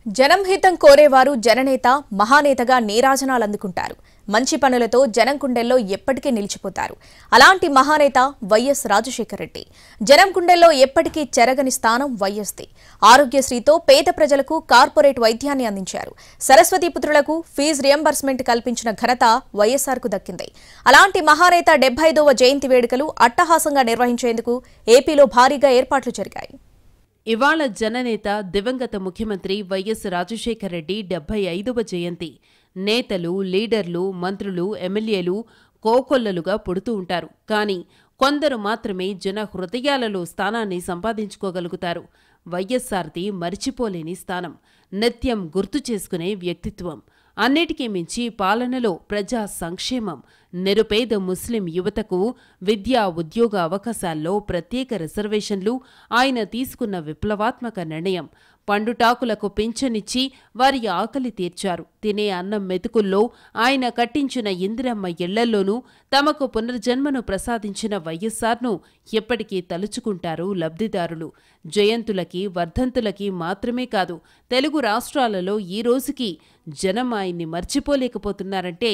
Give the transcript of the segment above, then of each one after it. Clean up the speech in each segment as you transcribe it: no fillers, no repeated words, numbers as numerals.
జనం హితం కోరేవారు జననేత మహానేతగా నీరాజనాలు అందుకుంటారు. మంచి పనులతో జనం గుండెల్లో ఎప్పటికీ నిలిచిపోతారు. అలాంటి మహానేత వైఎస్ రాజశేఖర రెడ్డి. జనం గుండెల్లో ఎప్పటికీ చెరగని స్థానం వైఎస్ది. ఆరోగ్యశ్రీతో పేద ప్రజలకు కార్పొరేట్ వైద్యాన్ని అందించారు. సరస్వతి పుత్రులకు ఫీజు రియంబర్స్మెంట్ కల్పించిన ఘనత వైఎస్ఆర్కు దక్కింది. అలాంటి మహానేత 75వ జయంతి వేడుకలు అట్టహాసంగా నిర్వహించేందుకు ఏపీలో భారీగా ఏర్పాట్లు జరిగాయి. ఇవాళ జననేత దివంగత ముఖ్యమంత్రి వైఎస్ రాజశేఖర రెడ్డి 75వ జయంతి. నేతలు, లీడర్లు, మంత్రులు, ఎమ్మెల్యేలు కోకొల్లలుగా పుడుతూ ఉంటారు. కానీ కొందరు మాత్రమే జన హృదయాలలో స్థానాన్ని సంపాదించుకోగలుగుతారు. వైఎస్ఆర్ది మరిచిపోలేని స్థానం, నిత్యం గుర్తు చేసుకునే వ్యక్తిత్వం. అన్నిటికీ మించి పాలనలో ప్రజా సంక్షేమం. నిరుపేద ముస్లిం యువతకు విద్యా ఉద్యోగ అవకాశాల్లో ప్రత్యేక రిజర్వేషన్లు ఆయన తీసుకున్న విప్లవాత్మక నిర్ణయం. పండుటాకులకు పింఛనిచ్చి వారి ఆకలి తీర్చారు. తినే అన్నం మెతుకుల్లో ఆయన కట్టించిన ఇందిరమ్మ ఇళ్లల్లోనూ తమకు పునర్జన్మను ప్రసాదించిన వైఎస్ఆర్ను ఎప్పటికీ తలుచుకుంటారు లబ్ధిదారులు. జయంతులకి, వర్ధంతులకి మాత్రమే కాదు, తెలుగు రాష్ట్రాలలో ఈ రోజుకి జనం ఆయన్ని మర్చిపోలేకపోతున్నారంటే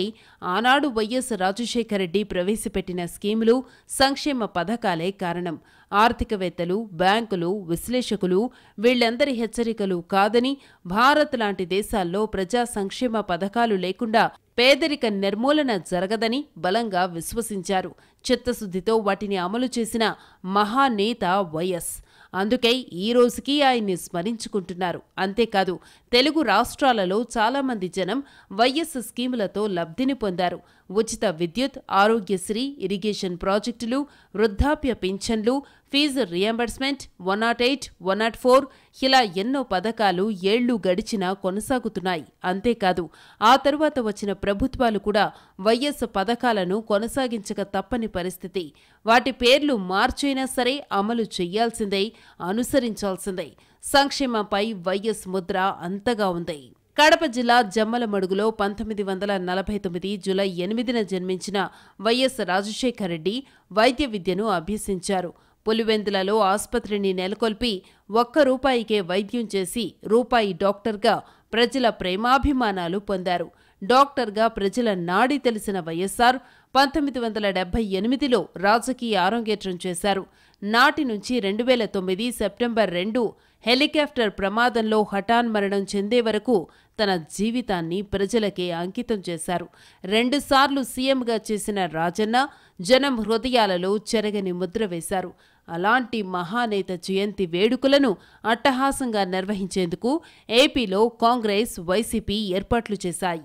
ఆనాడు వైఎస్ రాజశేఖర రెడ్డి ప్రవేశపెట్టిన స్కీములు, సంక్షేమ పథకాలే కారణం. ఆర్థికవేత్తలు, బ్యాంకులు, విశ్లేషకులు వీళ్లందరి హెచ్చరికలు కాదని, భారత్ లాంటి దేశాల్లో ప్రజా సంక్షేమ పథకాలు లేకుండా పేదరిక నిర్మూలన జరగదని బలంగా విశ్వసించారు. చిత్తశుద్ధితో వాటిని అమలు చేసిన మహానేత వైఎస్. అందుకే ఈ రోజుకి ఆయన్ని స్మరించుకుంటున్నారు. అంతేకాదు, తెలుగు రాష్ట్రాలలో చాలామంది జనం వైఎస్ స్కీములతో లబ్ధిని పొందారు. ఉచిత విద్యుత్, ఆరోగ్యశ్రీ, ఇరిగేషన్ ప్రాజెక్టులు, వృద్ధాప్య పింఛన్లు, ఫీజు రియంబర్స్మెంట్, 108, 104 ఇలా ఎన్నో పథకాలు ఏళ్లు గడిచినా కొనసాగుతున్నాయి. అంతేకాదు, ఆ తరువాత వచ్చిన ప్రభుత్వాలు కూడా వైఎస్ పథకాలను కొనసాగించక తప్పని పరిస్థితి. వాటి పేర్లు మార్చైనా సరే అమలు చెయ్యాల్సిందే, అనుసరించాల్సిందే. సంక్షేమంపై వైఎస్ ముద్ర అంతగా ఉంది. కడప జిల్లా జమ్మలమడుగులో 1949 జూలై 8న జన్మించిన వైఎస్ రాజశేఖర రెడ్డి వైద్య విద్యను అభ్యసించారు. పులివెందులలో ఆస్పత్రిని నెలకొల్పి ₹1కే వైద్యం చేసి రూపాయి డాక్టర్గా ప్రజల ప్రేమాభిమానాలు పొందారు. డాక్టర్గా ప్రజల నాడి తెలిసిన వైఎస్ఆర్ 1978లో రాజకీయ అరంగేట్రం చేశారు. నాటి నుంచి 2009 సెప్టెంబర్ 2 హెలికాప్టర్ ప్రమాదంలో హఠాన్మరణం చెందే వరకు తన జీవితాన్ని ప్రజలకే అంకితం చేశారు. 2 సార్లు సీఎంగా చేసిన రాజన్న జనం హృదయాలలో చెరగని ముద్ర వేశారు. అలాంటి మహానేత జయంతి వేడుకలను అట్టహాసంగా నిర్వహించేందుకు ఏపీలో కాంగ్రెస్, వైసీపీ ఏర్పాట్లు చేశాయి.